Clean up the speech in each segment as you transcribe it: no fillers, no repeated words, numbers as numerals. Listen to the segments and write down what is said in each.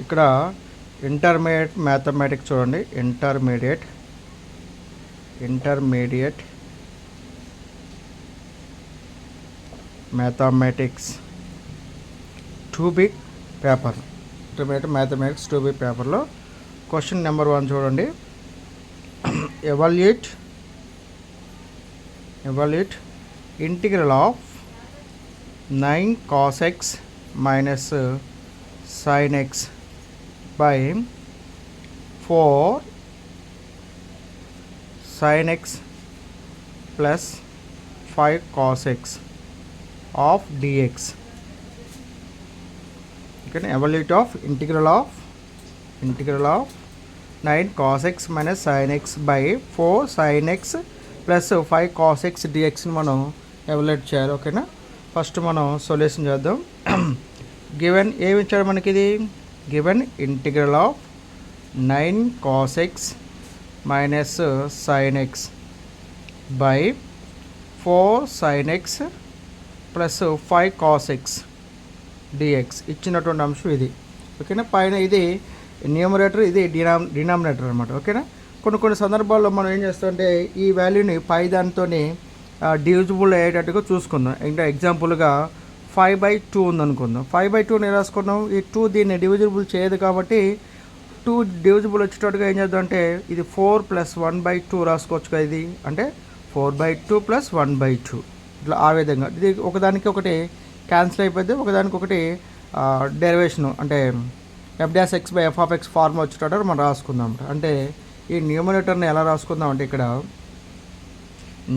ఇక్కడ intermediate mathematics చూడండి. Intermediate mathematics 2B paper, intermediate mathematics 2B పేపర్లో క్వశ్చన్ నెంబర్ 1 చూడండి. Evaluate integral of 9 cos x minus sin x by 4 sin x plus 5 cos x of dx. You can evaluate of integral of 9 cos x minus sin x by 4 sin x plus 5 cos x dx ని మనం evaluate చేయాలి. ఓకేనా, first మనం solution చేద్దాం. Given ఏమి ఇచ్చాడు మనకి? ఇది given integral of 9 cos x minus sin x by 4 sin x plus 5 cos x dx ఇచ్చినటువంటి అంశం ఇది. ఓకేనా, పైన ఇది న్యూమరేటర్, ఇది డినామినేటర్ అనమాట. ఓకేనా, కొన్ని సందర్భాల్లో మనం ఏం చేస్తామంటే ఈ వాల్యూని పై దానితో డివిజిబుల్ అయ్యేటట్టుగా చూసుకుందాం. ఇంకా ఎగ్జాంపుల్గా 5/2 ఉందనుకుందాం. 5/2 రాసుకున్నాం. ఈ 2 దీన్ని డివిజిబుల్ చేయదు కాబట్టి 2 డివిజిబుల్ వచ్చేటట్టుగా ఏం చేద్దాం అంటే ఇది 4 + 1/2 రాసుకోవచ్చు కదా. ఇది అంటే 4/2 + 1/2 ఇట్లా ఆ విధంగా ఇది ఒకదానికి ఒకటి క్యాన్సిల్ అయిపోద్ది. ఒకదానికి ఒకటి డెరివేషను అంటే f'(x/f(x) ఫార్మ్ వచ్చేటట్టు మనం రాసుకుందాం. అంటే ఈ న్యూమరేటర్ని ఎలా రాసుకుందాం అంటే ఇక్కడ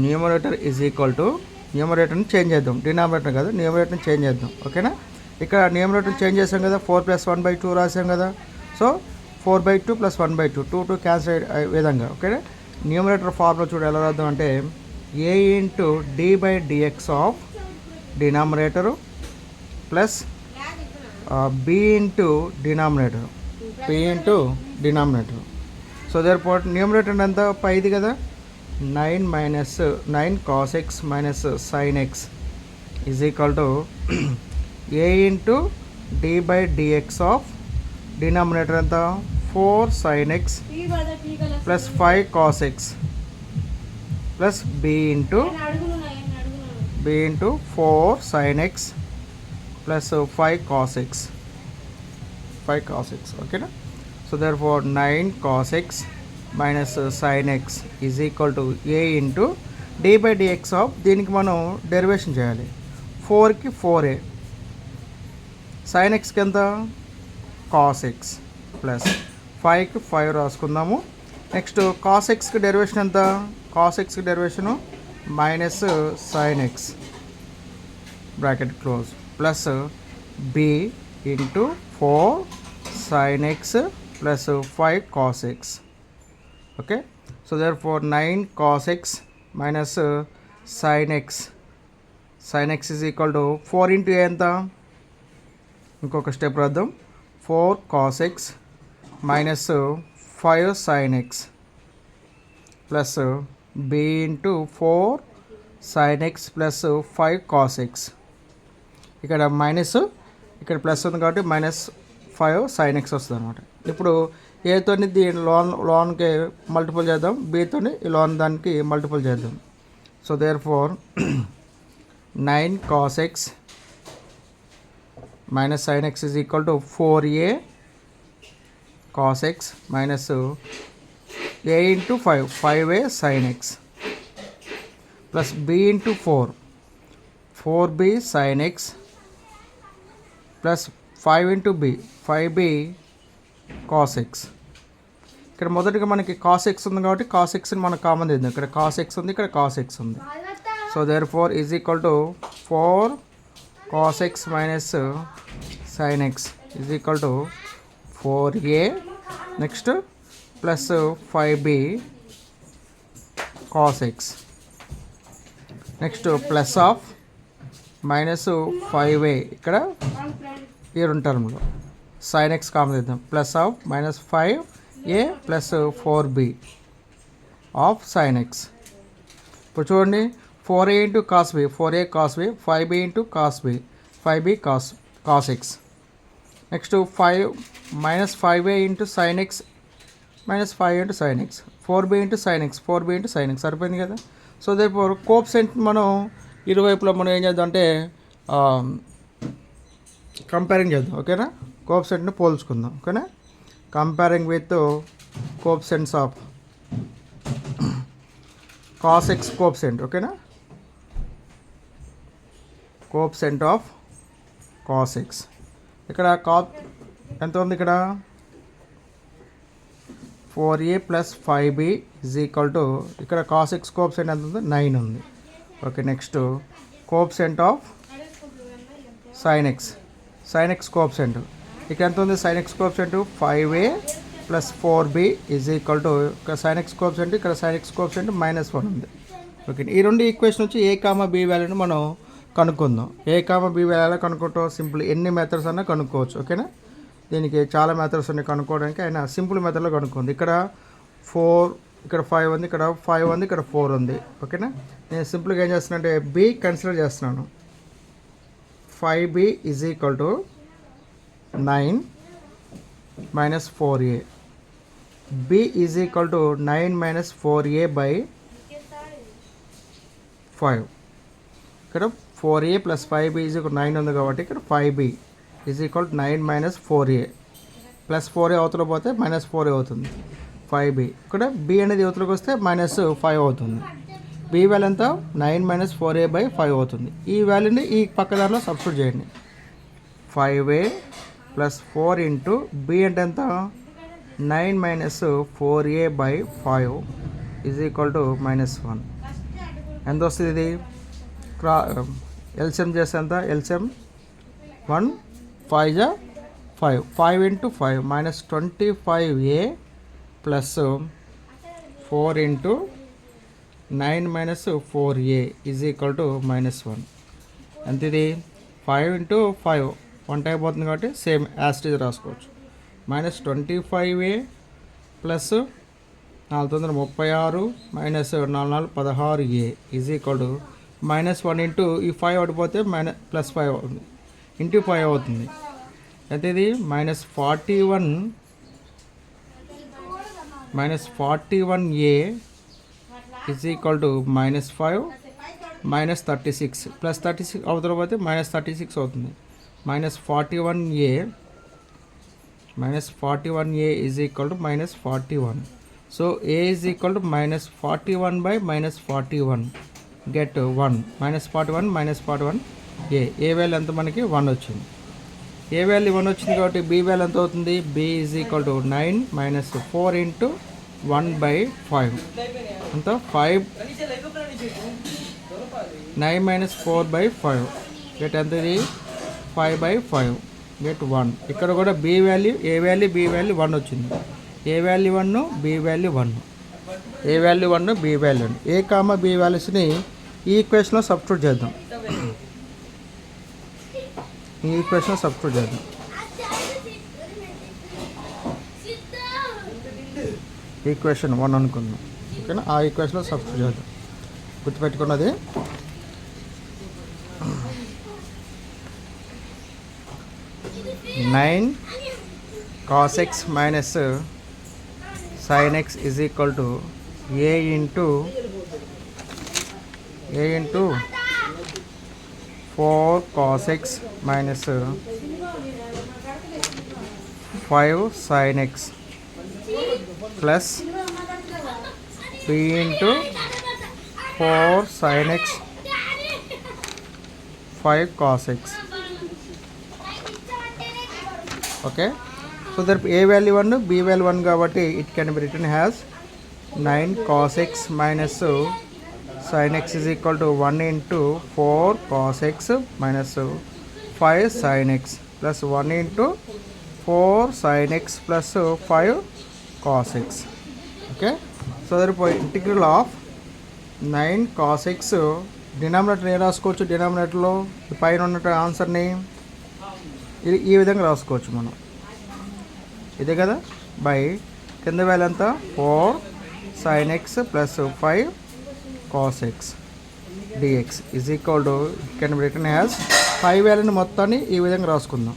న్యూమరేటర్ ఈజ్ ఈక్వల్ టు న్యూమరేటర్ని చేంజ్ చేద్దాం. డినామినేటర్ కదా, న్యూమరేటర్ని చేంజ్ చేద్దాం. ఓకేనా, ఇక్కడ న్యూమరేటర్ని చేంజ్ చేసాం కదా, 4 + 1/2 రాసాం కదా. సో 4/2 + 1/2 2 క్యాన్సిల్ అయ్యే విధంగా. ఓకేనా, న్యూమరేటర్ ఫార్ములా చూడ ఎలా రాద్దాం అంటే a × d/dx of denominator plus b × denominator. So therefore numerator ఎంత పైది కదా, 9 cos x minus sin x is equal to a × d/dx of denominator ఎంత 4 sin x plus 5 cos x plus b × 4 sin x plus 5 cos x. ఓకేనా, so therefore 9 cos x minus sin x is equal to a × d/dx of దీనికి మనం derivation చేయాలి. 4కి 4a, sin xకి ఎంత cos x plus 5కి 5 రాసుకుందాము. Next cos xకి derivation ఎంత, cos xకి derivation minus sin x bracket close plus b × 4 sin x plus 5 cos x. Okay, so therefore 9 cos x minus sin x is equal to 4 × a ఎంత, ఇంకొక step రాద్దాం. 4 cos x minus 5 sin x plus b × 4 sin x plus 5 cos x. ఇక్కడ minus, ఇక్కడ plus ఉంది కాబట్టి -5 sin x వస్తుంది అనమాట. ఇప్పుడు ఏతోని దీని లోన్కి మల్టిపుల్ చేద్దాం, బీతోని ఈ లోన్ దానికి మల్టిపుల్ చేద్దాం. So therefore 9 cos x minus sin x is equal to 4a cos x minus a × 5a sin x plus b × 4b sin x plus 5 × b 5b cos x. ఇక్కడ మొదటిగా మనకి cos x ఉంది కాబట్టి cos xని మనకు common తీద్దాం. ఇక్కడ cos x ఉంది, ఇక్కడ cos x ఉంది. So therefore is equal to 4 cos x minus sin x is equal to 4a next plus 5b cos x next plus of -5a ఇక్కడ ఈ రెండు టర్మ్లో sin x కామన్ తీద్దాం plus of -5a plus 4b of sin x. ఇప్పుడు చూడండి 4a × cos b 4a cos b 5b × cos b 5b cos x next 5 minus 5a into sin x minus 5 into sin x, 4b into sin x, 4b into sin x సరిపోయింది కదా. So therefore coefficient మనం ఇరువైపులా మనం ఏం చేద్దాం అంటే comparing చేద్దాం. ఓకేనా, కోఎఫిషియంట్ని పోల్చుకుందాం. ఓకేనా, comparing with coefficients of cos x coefficient. ఓకేనా, కోఎఫిషియంట్ ఆఫ్ cos x. ఇక్కడ ఎంత ఉంది, ఇక్కడ 4a plus 5b is equal to, ఇక్కడ cos x కోఎఫిషియంట్ ఎంత ఉంది, 9 ఉంది. Okay, next coefficient of sin x coefficient ఇక్కడ ఎంత ఉంది, sin x coefficient 5a plus 4b is equal to, ఇక్కడ sin x కోఎఫిషియంట్, ఇక్కడ sin x కోఎఫిషియంట్ -1 ఉంది. ఓకే, ఈ రెండు ఈక్వేషన్ వచ్చి a కామా b వాల్యూని మనం కనుక్కుందాం. ఏ కామా బి వాల్యూ కనుక్కుంటాం, సింపుల్ ఎన్ని మెథడ్స్ అన్నా కనుక్కోవచ్చు. ఓకేనా, దీనికి చాలా మెథడ్స్ ఉన్నాయి కనుక్కోవడానికి, అయినా సింపుల్ మెథడ్లో కనుక్కుంది. ఇక్కడ 4, ఇక్కడ 5 ఉంది, ఇక్కడ 5 ఉంది, ఇక్కడ 4 ఉంది. ఓకేనా, నేను సింపుల్గా ఏం చేస్తున్నా అంటే బి కన్సిడర్ చేస్తున్నాను. 5b is equal to 9 minus 4a, b is equal to 9 minus 4a by 5. ఇక్కడ 4a plus 5b is equal 9 ఉంది కాబట్టి ఇక్కడ 5b is equal 9 minus 4a plus 4a అవతల పోతే -4a అవుతుంది. 5b ఇక్కడ b అనేది అవతలకు వస్తే -5 అవుతుంది. b వాల్యూ ఎంత, 9 మైనస్ 4a బై 5 అవుతుంది. ఈ వాల్యూని ఈ పక్క దారిలో సబ్స్టిట్యూట్ చేయండి. 5a ప్లస్ 4 ఇంటూ b అంటే ఎంత, 9 minus 4a by 5 is equal to -1. ఎంత వస్తుంది ఇది, ఎల్సిఎం చేస్తే ఎంత, ఎల్సిఎం 1 5 జా 5, 5 into 5 -25a plus 4 into 9 minus 4a is equal to -1. ఎంత ఇది, 5 ఇంటూ 5 1 అయిపోతుంది కాబట్టి సేమ్ యాస్టీజ్ రాసుకోవచ్చు. -25a plus 436 minus 4 16a is equal to -1 into ఈ 5 పడిపోతే +5 అవుతుంది, ఇంటూ 5 అవుతుంది. అయితే ఇది -41a is equal to -5 -36 plus 36 అవతల పోతే -36 అవుతుంది. -41a is equal to -41. So a is equal to -41 by -41 get 1, -41 -41 A value ఎంత మనకి 1 వచ్చింది. ఏ వాల్యూ 1 వచ్చింది కాబట్టి బి వాల్యూ ఎంత అవుతుంది, B is equal to 9 minus 4 into 1 by 5 అంత 5, 9 మైనస్ 4 బై 5 గెట్ ఎంత, ఇది 5 బై 5 గెట్ 1. ఇక్కడ కూడా బి వాల్యూ, ఏ వాల్యూ బి వాల్యూ 1 వచ్చింది. ఏ వాల్యూ 1, బి వాల్యూ 1, ఏ వాల్యూ 1, బి వాల్యూ 1. ఏ కామా బి వాల్యూస్ని ఈ ఈక్వేషన్లో సబ్స్టిట్యూట్ చేద్దాం. ఈ ఈక్వేషన్లో సబ్స్టిట్యూట్ చేద్దాం. ఈక్వేషన్ 1 అనుకుందాం. ఓకేనా, ఆ ఈక్వేషన్లో సబ్స్టిట్యూట్ చేద్దాం. గుర్తుపెట్టుకున్నది 9 cos x minus sin x is equal to a into 4 cos x minus 5 sin x plus b into 4 sin x 5 cos x. Okay, so that a value 1, b value 1 కాబట్టి it can be written as 9 cos x minus sin x is equal to 1 into 4 cos x minus 5 sin x plus 1 into 4 sin x plus 5 cos x. Okay, so therefore integral of 9 cos x denominator ఏ రాసుకోవచ్చు, డినామినేటర్లో పైన ఉన్న ఆన్సర్ని ఈ విధంగా రాసుకోవచ్చు మనం. ఇదే కదా, బై కింద వాల్యూ ఎంత 4 sin x plus 5 cos x dx is equal to can be return as 5 వాల్యూని మొత్తాన్ని ఈ విధంగా రాసుకుందాం.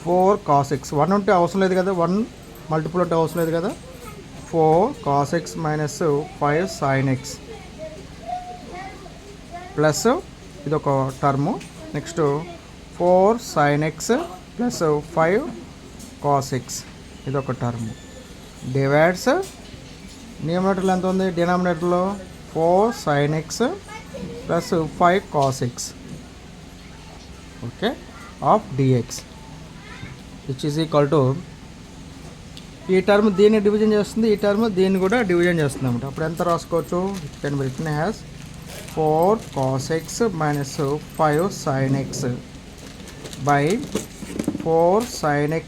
4 cos x, 1 ఉంటే అవసరం లేదు కదా, 1 మల్టిపుల్ ఉంటే అవసరం లేదు కదా. 4 cos x minus 5 sin x plus ఇది ఒక term. Next 4 sin x plus 5 cos x ఇది ఒక టర్ము. డివైడ్స్ న్యూమరేటర్లో ఎంత ఉంది, డినామినేటర్లో 4 sin x plus 5 cos x okay of dx which is equal to, ఈ టర్మ్ దీన్ని డివిజన్ చేస్తుంది, ఈ టర్మ్ దీన్ని కూడా డివిజన్ చేస్తుంది అనమాట. అప్పుడు ఎంత రాసుకోవచ్చు, it can be written as 4 cos x minus 5 sin x by 4 sin x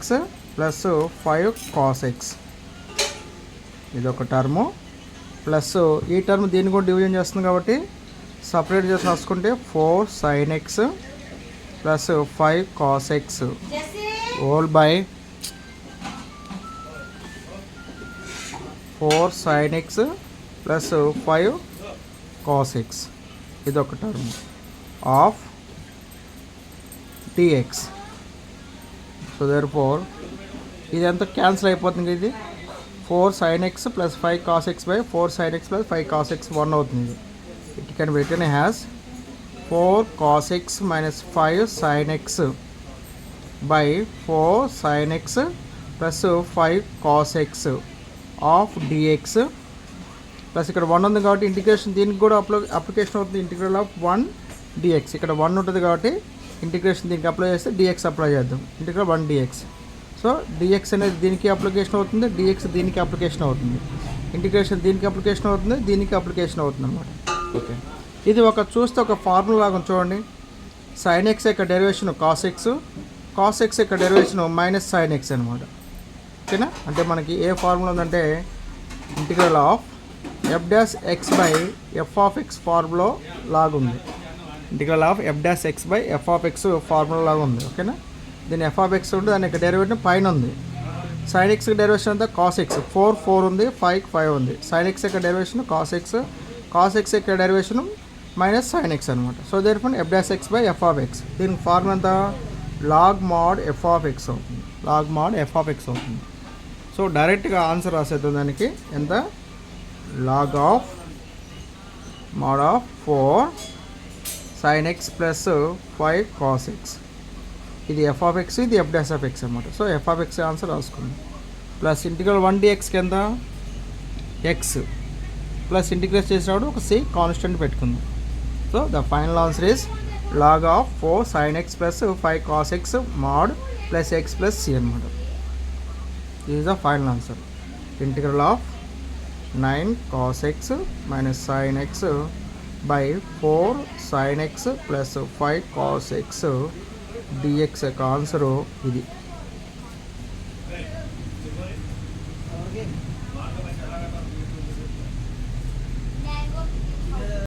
plus 5 cos x ఇది ఒక టర్ము. ప్లస్ ఈ టర్మ్ దీన్ని కూడా డివిజన్ చేస్తుంది కాబట్టి సపరేట్ చేసి రాసుకుంటే 4 sin x plus 5 cos x whole by 4 sin x plus 5 cos x ఇది ఒక term of dx. So therefore ఇది ఎంత క్యాన్సిల్ అయిపోతుంది, ఇది 4 sin x plus 5 cos x by 4 sin x plus 5 cos x 1 అవుతుంది. It can be written as 4 cos x minus 5 sin x by 4 sin x plus 5 cos x of dx. Plus ఇక్కడ 1 ఉంది కాబట్టి integration దీనికి కూడా application అవుతుంది, integral of 1 dx. ఇక్కడ 1 ఉంటుంది కాబట్టి ఇంటిగ్రేషన్ దీనికి అప్లై చేస్తే dx అప్లై చేద్దాం, ఇంటిగ్రల్ 1 dx. సో dx అనేది దీనికి అప్లికేషన్ అవుతుంది, dx దీనికి అప్లికేషన్ అవుతుంది, ఇంటిగ్రేషన్ దీనికి అప్లికేషన్ అవుతుంది, దీనికి అప్లికేషన్ అవుతుంది అనమాట. ఓకే, ఇది ఒక చూస్తే ఒక ఫార్ములా లాగా చూడండి. sin x యొక్క derivation cos x, cos x యొక్క డెరివేషన్ మైనస్ sin x అనమాట. ఓకేనా, అంటే మనకి ఏ ఫార్ములా ఉందంటే integral of f dash x by f of x formula లాగా ఉంది. Integral of f dash x by f of x formula లాగా ఉంది. ఓకేనా, దీని f ఆఫ్ x ఉంటే దాని యొక్క డెరివేటివ్ పైన ఉంది. sin x డెరివేషన్ అంతా cos x, 4 ఉంది, 5 ఉంది. sin x యొక్క derivation cos x, cos x యొక్క డెరివేషన్ మైనస్ sin x అనమాట. So therefore f dash x by f of x, దీనికి ఫార్ములా ఎంత log mod f of x అవుతుంది, log mod f of x అవుతుంది. So డైరెక్ట్గా answer రాసేద్దాం దానికి, ఎంత log of mod of 4 sin x plus 5 cos x, ఇది f of x, ఇది f డాష్ ఆఫ్ x అనమాట. So f of x answer రాసుకుందాం. ప్లస్ ఇంటిగ్రల్ 1 dx కింద x ప్లస్ ఇంటిగ్రేట్ చేసినప్పుడు ఒక c కాన్స్టెంట్ పెట్టుకుందాం. So the final answer is log of 4 sin x plus 5 cos x mod plus x plus c అనమాట. this is the final answer. Integral of 9 cos x minus sin x by 4 sin x plus 5 cos x dx యొక్క answer ఇది.